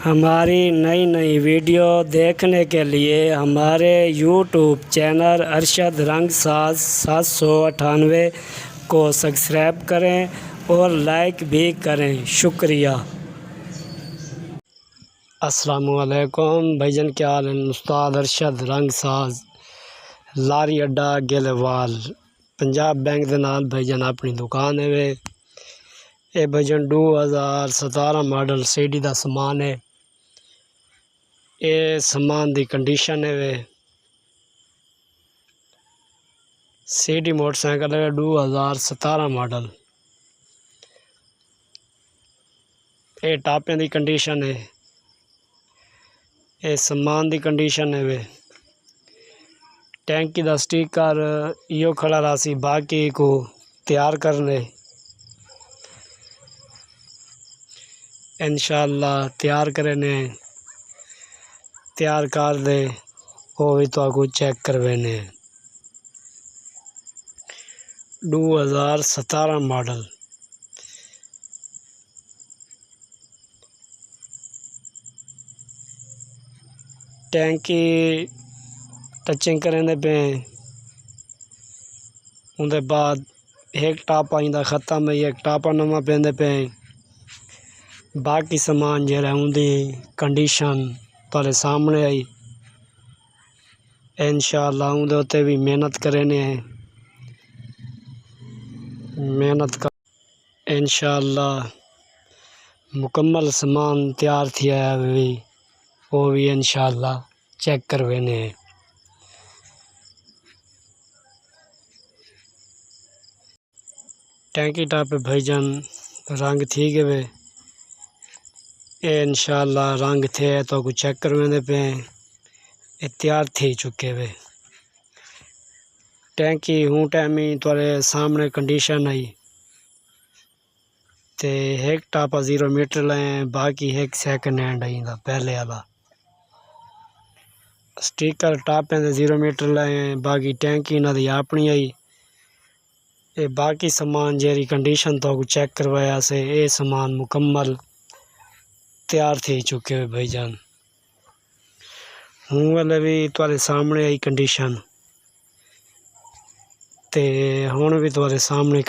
हमारी नई नई वीडियो देखने के लिए हमारे यूट्यूब चैनल अरशद रंगसाज 798 को सब्सक्राइब करें और लाइक भी करें। शुक्रिया। अस्सलामुअलैकुम भाईजान, क्या हाल है? उस्ताद अरशद रंगसाज, लारी अड्डा गेलेवाल, पंजाब बैंक के नाल भाईजान अपनी दुकान है वे। ये भाईजान 2017 मॉडल सीडी का समान है। ये समान की कंडीशन है वे। सीडी मोटरसाइकिल है 2017 मॉडल। ये टापियां की कंडीशन है। ये समान की कंडीशन है वे। टैंकी का स्टिकर यो खड़ा रासी, बाकी को तैयार करने इंशाअल्लाह तैयार करने तैयार कर दे वो भी तो आपको चेक करवाने। 2017 मॉडल। टैंकी टचिंग करने पे उनके बाद एक टापा इंदा ख़त्म है, एक टापा नवा पेंदे पे। बाकी सामान जरा उनकी कंडीशन तुहाडे सामने आई। इंशाअल्लाह उनके उत्ते भी मेहनत करने मेहनत कर इंशाअल्लाह मुकम्मल सामान तैयार थिया है वो भी इंशाअल्लाह चेक करवाने। टैंकी टाप भाईजान रंग ठीक है वे। ये इंशाअल्लाह रंग थे तो कुछ चेक करवाने पे ये तैयार थी चुके वे। टैंकी हूँ टाइम ही तुहाडे सामने कंडीशन आई ते एक टापा 0 मीटर लाए, बाकी एक सेकंड हैंड आई पहले वाला स्टिकर टापें 0 मीटर लाए, बाकी टैंकी इन्हां दी अपनी आई। ये बाकी सामान जेरी कंडीशन तो चेक करवाया से ये सामान मुकम्मल तैयार थी चुके हैं भाईजान। हूँ वाले भी तुहाडे सामने आई कंडीशन ते हुण भी तुहाडे सामने